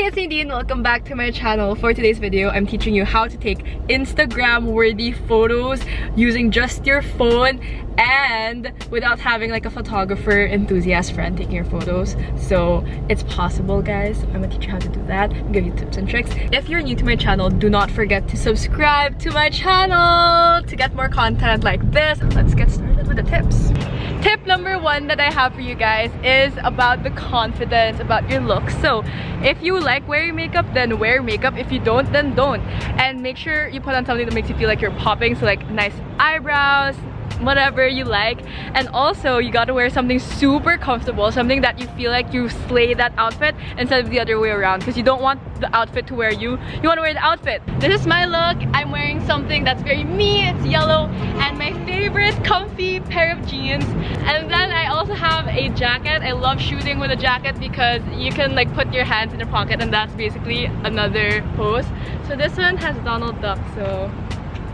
Hey, it's Nadine. Welcome back to my channel. For today's video, I'm teaching you how to take Instagram-worthy photos using just your phone and without having like a photographer enthusiast friend taking your photos. So it's possible, guys. I'm gonna teach you how to do that and give you tips and tricks. If you're new to my channel, do not forget to subscribe to my channel to get more content like this. Let's get started with the tips. Tip number one that I have for you guys is about the confidence, about your look. So if you like wearing makeup, then wear makeup. If you don't, then don't. And make sure you put on something that makes you feel like you're popping. So like nice eyebrows, whatever you like. And also you gotta wear something super comfortable, something that you feel like you slay that outfit instead of the other way around, because you don't want the outfit to wear you want to wear the outfit. This is my look. I'm wearing something that's very me. It's yellow and my favorite comfy pair of jeans, and then I also have a jacket. I love shooting with a jacket because you can like put your hands in your pocket, and that's basically another pose. So this one has Donald Duck, so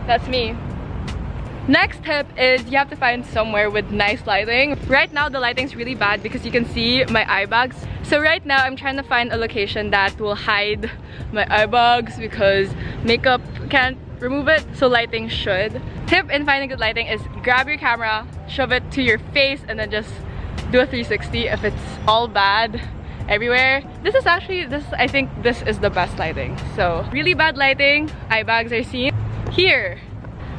that's me. Next tip is you have to find somewhere with nice lighting. Right now the lighting's really bad because you can see my eye bags. So right now I'm trying to find a location that will hide my eye bags because makeup can't remove it, so lighting should. Tip in finding good lighting is grab your camera, shove it to your face, and then just do a 360 if it's all bad everywhere. I think this is the best lighting. So really bad lighting, eye bags are seen here.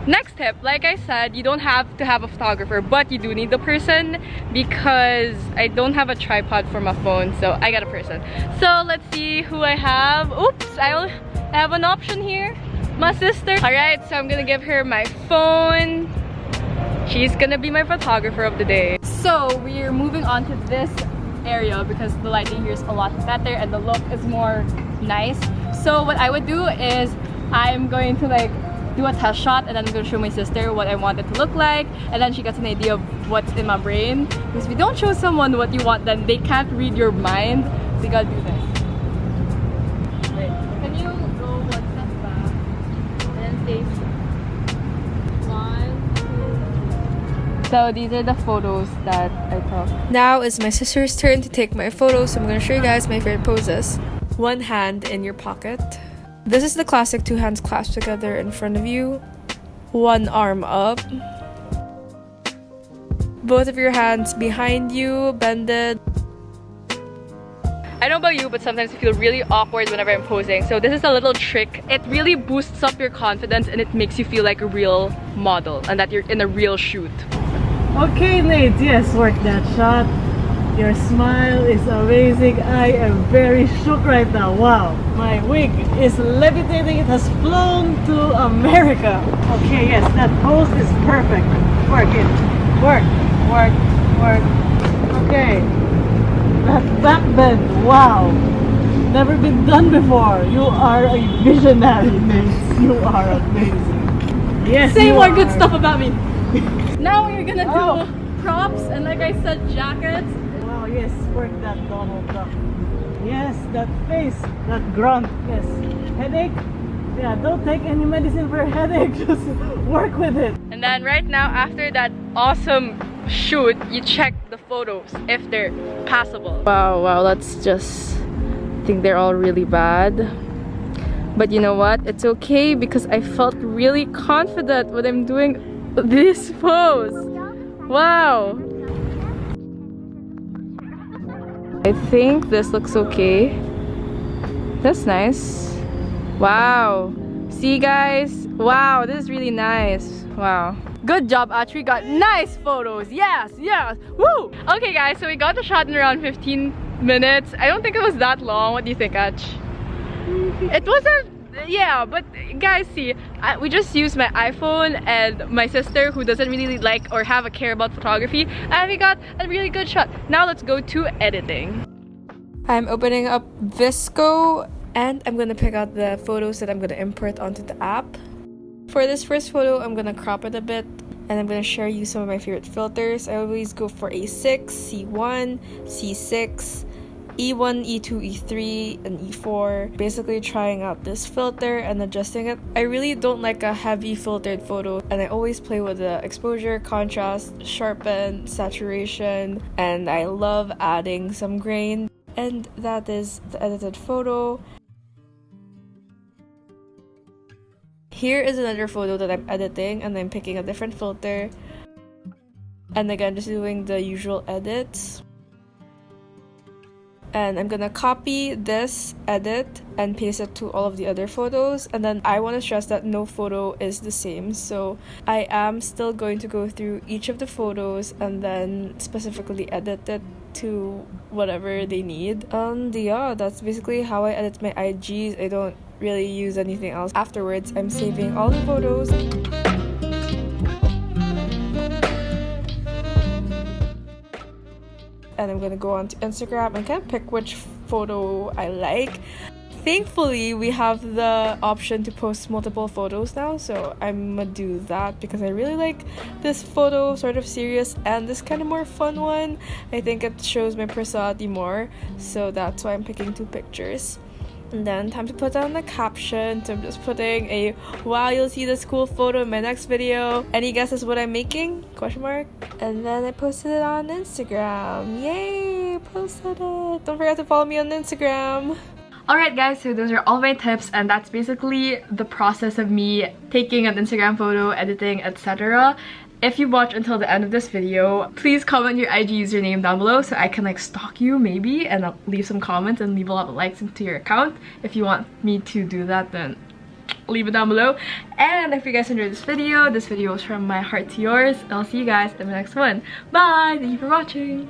Next tip, like I said, you don't have to have a photographer, but you do need the person because I don't have a tripod for my phone, so I got a person. So let's see who I have. Oops, I have an option here. My sister. Alright, so I'm gonna give her my phone. She's gonna be my photographer of the day. So we're moving on to this area because the lighting here is a lot better and the look is more nice. So what I would do is I'm going to like do a test shot, and then I'm going to show my sister what I want it to look like, and then she gets an idea of what's in my brain. Because if you don't show someone what you want, then they can't read your mind. So you gotta do this. Wait, can you go one step back and then face 1, 2. So these are the photos that I took. Now is my sister's turn to take my photos, so I'm going to show you guys my favorite poses. One hand in your pocket. This is the classic 2 hands clasped together in front of you, 1 arm up, both of your hands behind you, bended. I don't know about you, but sometimes I feel really awkward whenever I'm posing. So this is a little trick. It really boosts up your confidence and it makes you feel like a real model and that you're in a real shoot. Okay, Nate, yes, work that shot. Your smile is amazing. I am very shook right now. Wow, my wig is levitating. It has flown to America. Okay, yes, that pose is perfect. Work it. Work, work, work. Okay. That back bend. Wow. Never been done before. You are a visionary, Nate. You are amazing. Yes, say more good stuff about me. Now we're gonna do props and like I said, jackets. Wow, yes, work that Donald Duck. Yes, that face, that grunt. Yes, headache. Yeah, don't take any medicine for a headache. Just work with it. And then right now, after that awesome shoot, you check the photos if they're passable. Wow, that's just, I think they're all really bad. But you know what? It's okay because I felt really confident when I'm doing this pose. Wow. I think this looks okay. That's nice. Wow. See guys? Wow, this is really nice. Wow. Good job, Ach. We got nice photos. Yes, yes. Woo! Okay guys, so we got the shot in around 15 minutes. I don't think it was that long. What do you think, Ach? It wasn't. Yeah, but guys, see, we just used my iPhone and my sister who doesn't really like or have a care about photography, and we got a really good shot. Now let's go to editing. I'm opening up VSCO and I'm gonna pick out the photos that I'm gonna import onto the app. For this first photo, I'm gonna crop it a bit and I'm gonna share you some of my favorite filters. I always go for A6, C1, C6, E1, E2, E3, and E4. Basically trying out this filter and adjusting it. I really don't like a heavy filtered photo, and I always play with the exposure, contrast, sharpen, saturation, and I love adding some grain. And that is the edited photo. Here is another photo that I'm editing, and I'm picking a different filter. And again, just doing the usual edits. And I'm gonna copy this edit and paste it to all of the other photos. And then I want to stress that no photo is the same, so I am still going to go through each of the photos and then specifically edit it to whatever they need. And yeah, that's basically how I edit my IGs. I don't really use anything else. Afterwards, I'm saving all the photos. And I'm gonna go on to Instagram and kind of pick which photo I like. Thankfully, we have the option to post multiple photos now, so I'm gonna do that because I really like this photo, sort of serious, and this kind of more fun one. I think it shows my personality more, so that's why I'm picking 2 pictures. And then time to put down the caption, so I'm just putting a "wow, you'll see this cool photo in my next video. Any guesses what I'm making? Question mark. And then I posted it on Instagram. Yay, posted it. Don't forget to follow me on Instagram. Alright guys, so those are all my tips, and that's basically the process of me taking an Instagram photo, editing, etc. If you watch until the end of this video, please comment your IG username down below so I can like stalk you maybe, and I'll leave some comments and leave a lot of likes into your account. If you want me to do that, then leave it down below. And if you guys enjoyed this video was from my heart to yours, and I'll see you guys in the next one. Bye! Thank you for watching!